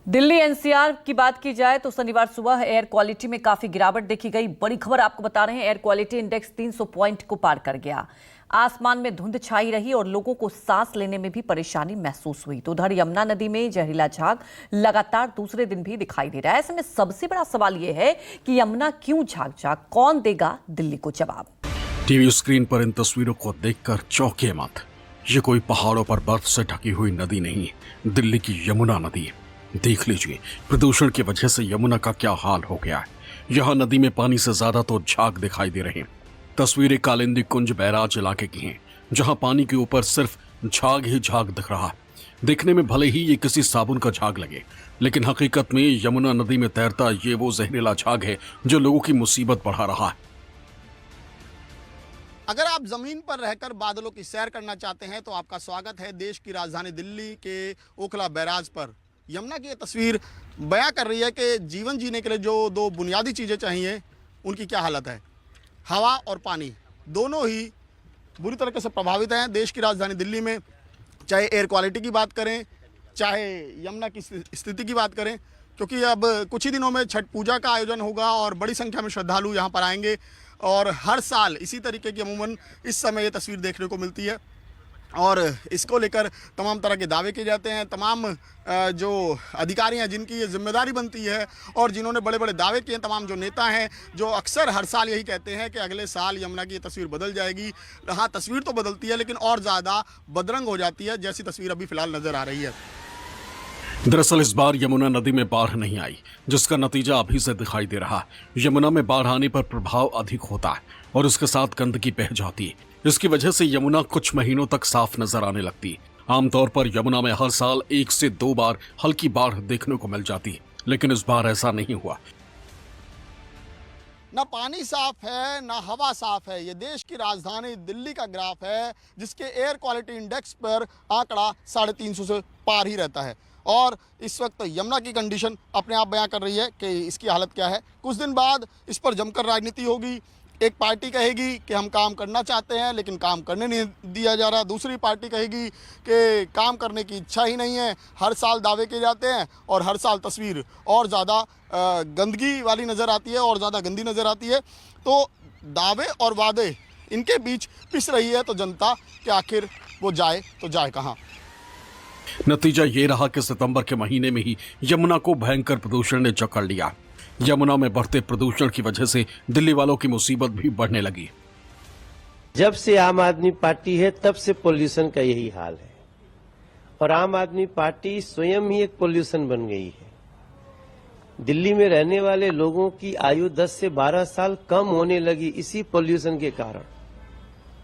Delhi NCR की बात की जाए तो शनिवार सुबह एयर क्वालिटी में काफी गिरावट देखी गई। बड़ी खबर आपको बता रहे हैं, एयर क्वालिटी इंडेक्स 300 पॉइंट को पार कर गया। आसमान में धुंध छाई रही और लोगों को सांस लेने में भी परेशानी महसूस हुई। तो उधर यमुना नदी में जहरीला झाग लगातार दूसरे दिन भी दिखाई दे रहा है। ऐसे में सबसे बड़ा सवाल यह है कि यमुना क्यों झाग, कौन देगा दिल्ली को जवाब। टीवी स्क्रीन पर इन तस्वीरों को देखकर चौंके मत। ये कोई पहाड़ों पर बर्फ से ढकी हुई नदी नहीं, दिल्ली की यमुना नदी। देख लीजिए प्रदूषण की वजह से यमुना का क्या हाल हो गया है। यहाँ नदी में पानी से ज्यादा तो झाग दिखाई दे रहे हैं। तस्वीरें कालिंदी कुंज बैराज इलाके की हैं, जहाँ पानी के ऊपर सिर्फ झाग ही झाग दिख रहा है। देखने में भले ही ये किसी साबुन का झाग लगे, लेकिन हकीकत में यमुना नदी में तैरता ये वो जहरीला झाग है जो लोगों की मुसीबत बढ़ा रहा है। अगर आप जमीन पर रहकर बादलों की सैर करना चाहते हैं तो आपका स्वागत है देश की राजधानी दिल्ली के ओखला बैराज पर। यमुना की ये तस्वीर बयां कर रही है कि जीवन जीने के लिए जो दो बुनियादी चीज़ें चाहिए उनकी क्या हालत है। हवा और पानी दोनों ही बुरी तरीके से प्रभावित हैं देश की राजधानी दिल्ली में। चाहे एयर क्वालिटी की बात करें, चाहे यमुना की स्थिति की बात करें, क्योंकि अब कुछ ही दिनों में छठ पूजा का आयोजन होगा और बड़ी संख्या में श्रद्धालु यहाँ पर आएंगे। और हर साल इसी तरीके की अमूमन इस समय ये तस्वीर देखने को मिलती है और इसको लेकर तमाम तरह के दावे किए जाते हैं। तमाम जो अधिकारी हैं जिनकी ये जिम्मेदारी बनती है और जिन्होंने बड़े बड़े दावे किए, तमाम जो नेता हैं जो अक्सर हर साल यही कहते हैं कि अगले साल यमुना की ये तस्वीर बदल जाएगी। हाँ, तस्वीर तो बदलती है लेकिन और ज़्यादा बदरंग हो जाती है, जैसी तस्वीर अभी फ़िलहाल नज़र आ रही है। दरअसल इस बार यमुना नदी में बाढ़ नहीं आई, जिसका नतीजा अभी से दिखाई दे रहा है। यमुना में बाढ़ आने पर प्रभाव अधिक होता है और उसके साथ गंदगी बह जाती है। इसकी वजह से यमुना कुछ महीनों तक साफ नजर आने लगती है। आमतौर पर यमुना में हर साल 1 से 2 बार हल्की बाढ़ देखने को मिल जाती है, लेकिन इस बार ऐसा नहीं हुआ। ना पानी साफ है, ना हवा साफ है। ये देश की राजधानी दिल्ली का ग्राफ है जिसके एयर क्वालिटी इंडेक्स पर आंकड़ा 350 से पार ही रहता है। और इस वक्त यमुना की कंडीशन अपने आप बयां कर रही है कि इसकी हालत क्या है। कुछ दिन बाद इस पर जमकर राजनीति होगी। एक पार्टी कहेगी कि हम काम करना चाहते हैं लेकिन काम करने नहीं दिया जा रहा। दूसरी पार्टी कहेगी कि काम करने की इच्छा ही नहीं है। हर साल दावे किए जाते हैं और हर साल तस्वीर और ज़्यादा गंदगी वाली नज़र आती है और ज़्यादा गंदी नज़र आती है। तो दावे और वादे इनके बीच पिस रही है तो जनता कि आखिर वो जाए तो जाए कहाँ। नतीजा ये रहा कि सितंबर के महीने में ही यमुना को भयंकर प्रदूषण ने जकड़ लिया। यमुना में बढ़ते प्रदूषण की वजह से दिल्ली वालों की मुसीबत भी बढ़ने लगी। जब से आम आदमी पार्टी है तब से पोल्यूशन का यही हाल है और आम आदमी पार्टी स्वयं ही एक पोल्यूशन बन गई है। दिल्ली में रहने वाले लोगों की आयु 10 से 12 साल कम होने लगी इसी पोल्यूशन के कारण,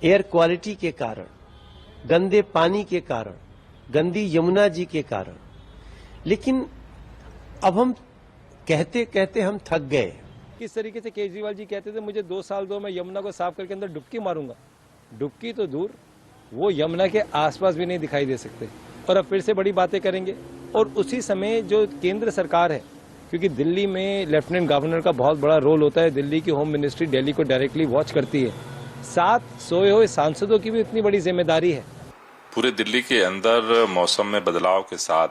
एयर क्वालिटी के कारण, गंदे पानी के कारण, गंदी यमुना जी के कारण। लेकिन अब हम कहते कहते हम थक गए। किस तरीके से केजरीवाल जी कहते थे मुझे 2 साल दो, मैं यमुना को साफ करके अंदर डुबकी मारूंगा। डुबकी तो दूर, वो यमुना के आसपास भी नहीं दिखाई दे सकते। और अब फिर से बड़ी बातें करेंगे। और उसी समय जो केंद्र सरकार है, क्योंकि दिल्ली में लेफ्टिनेंट गवर्नर का बहुत बड़ा रोल होता है, दिल्ली की होम मिनिस्ट्री दिल्ली को डायरेक्टली वॉच करती है। साथ सोए हुए सांसदों की भी इतनी बड़ी जिम्मेदारी है। पूरे दिल्ली के अंदर मौसम में बदलाव के साथ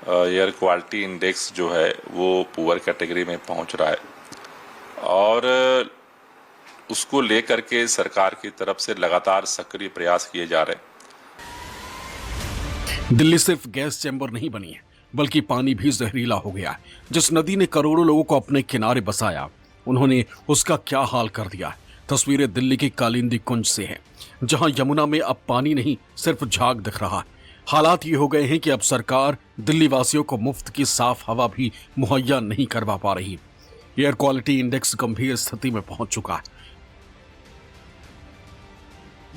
एयर क्वालिटी इंडेक्स जो है वो पुअर कैटेगरी में पहुंच रहा है और उसको लेकर के सरकार की तरफ से लगातार सक्रिय प्रयास किए जा रहे हैं। दिल्ली सिर्फ गैस चैम्बर नहीं बनी है, बल्कि पानी भी जहरीला हो गया है। जिस नदी ने करोड़ों लोगों को अपने किनारे बसाया, उन्होंने उसका क्या हाल कर दिया। तस्वीरें दिल्ली की कालिंदी कुंज से हैं, जहां यमुना में अब पानी नहीं सिर्फ झाग दिख रहा है। हालात ये हो गए हैं कि अब सरकार दिल्ली वासियों को मुफ्त की साफ हवा भी मुहैया नहीं करवा पा रही। एयर क्वालिटी इंडेक्स गंभीर स्थिति में पहुंच चुका है।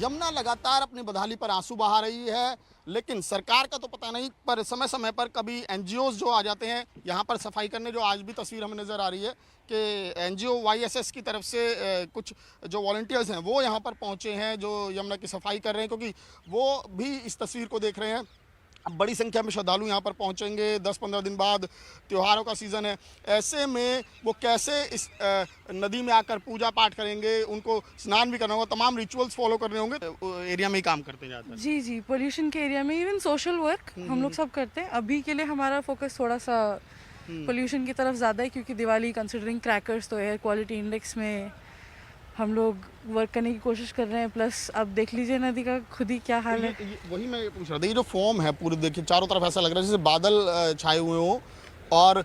यमुना लगातार अपनी बदहाली पर आंसू बहा रही है, लेकिन सरकार का तो पता नहीं, पर समय समय पर कभी एनजीओज जो आ जाते हैं यहाँ पर सफाई करने। जो आज भी तस्वीर हमें नज़र आ रही है कि एनजीओ वाईएसएस की तरफ से कुछ जो वॉलंटियर्स हैं वो यहाँ पर पहुँचे हैं जो यमुना की सफाई कर रहे हैं, क्योंकि वो भी इस तस्वीर को देख रहे हैं अब बड़ी संख्या में श्रद्धालु यहाँ पर पहुँचेंगे। 10-15 दिन बाद त्योहारों का सीज़न है, ऐसे में वो कैसे इस नदी में आकर पूजा पाठ करेंगे, उनको स्नान भी करना होगा, तमाम रिचुअल्स फॉलो करने होंगे। एरिया में ही काम करते हैं ज़्यादातर। जी जी, पोल्यूशन के एरिया में इवन सोशल वर्क हम लोग सब करते हैं। अभी के लिए हमारा फोकस थोड़ा सा पोल्यूशन की तरफ ज़्यादा है, क्योंकि दिवाली कंसिडरिंग क्रैकर्स, तो एयर क्वालिटी इंडेक्स में हम लोग वर्क करने की कोशिश कर रहे हैं। प्लस अब देख लीजिए नदी का खुद ही क्या हाल है। वही मैं पूछ रहा था, ये जो फॉर्म है पूरे, देखिए चारों तरफ ऐसा लग रहा है जैसे बादल छाए हुए हों और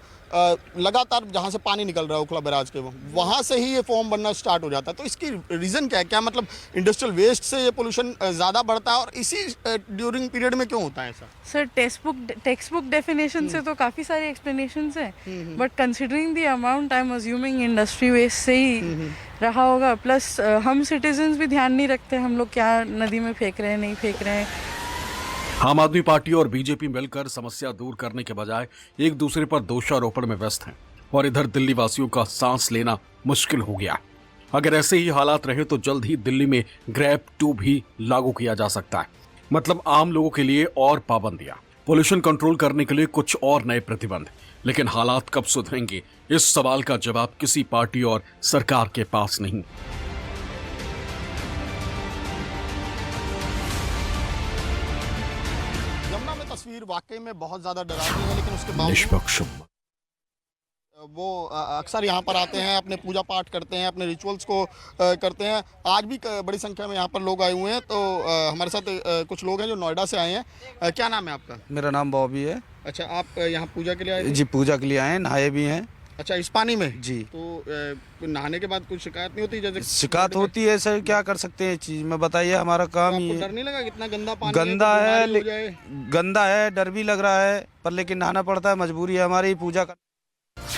लगातार जहाँ से पानी निकल रहा है ओखला बैराज के, वहाँ से ही ये फॉर्म बनना स्टार्ट हो जाता है। तो इसकी रीज़न क्या है? क्या मतलब इंडस्ट्रियल वेस्ट से ये पोल्यूशन ज़्यादा बढ़ता है और इसी ड्यूरिंग पीरियड में क्यों होता है ऐसा? सर, टेक्स्ट बुक डेफिनेशन से तो काफ़ी सारे एक्सप्लेनेशंस हैं, but considering the amount I am assuming industry waste से ही रहा होगा। प्लस हम सिटीजन्स भी ध्यान नहीं रखते हम लोग क्या नदी में फेंक रहे हैं, नहीं फेंक रहे हैं। आम आदमी पार्टी और बीजेपी मिलकर समस्या दूर करने के बजाय एक दूसरे पर दोषारोपण में व्यस्त हैं और इधर दिल्ली वासियों का सांस लेना मुश्किल हो गया। अगर ऐसे ही हालात रहे तो जल्द ही दिल्ली में ग्रैब 2 भी लागू किया जा सकता है, मतलब आम लोगों के लिए और पाबंदियां, पोल्यूशन कंट्रोल करने के लिए कुछ और नए प्रतिबंध। लेकिन हालात कब सुधरेंगे, इस सवाल का जवाब किसी पार्टी और सरकार के पास नहीं। यमुना में तस्वीर वाकई में बहुत ज़्यादा डरावनी है, लेकिन उसके बावजूद निष्पक्ष वो अक्सर यहाँ पर आते हैं, अपने पूजा पाठ करते हैं, अपने रिचुअल्स को करते हैं। आज भी बड़ी संख्या में यहाँ पर लोग आए हुए हैं। तो हमारे साथ कुछ लोग हैं जो नोएडा से आए हैं। क्या नाम है आपका? मेरा नाम बॉबी है। अच्छा, आप यहाँ पूजा के लिए आए थे? जी, पूजा के लिए आए हैं, नहाए भी हैं। अच्छा, इस पानी में? जी। तो नहाने के बाद कुछ शिकायत नहीं होती? जैसे शिकायत होती है सर, क्या कर सकते हैं चीज में, बताइए, हमारा काम ही आपको है। डर नहीं लगा कितना गंदा पानी गंदा है, है, बीमारी हो जाए? गंदा है, डर भी लग रहा है, पर लेकिन नहाना पड़ता है, मजबूरी है हमारी पूजा कर।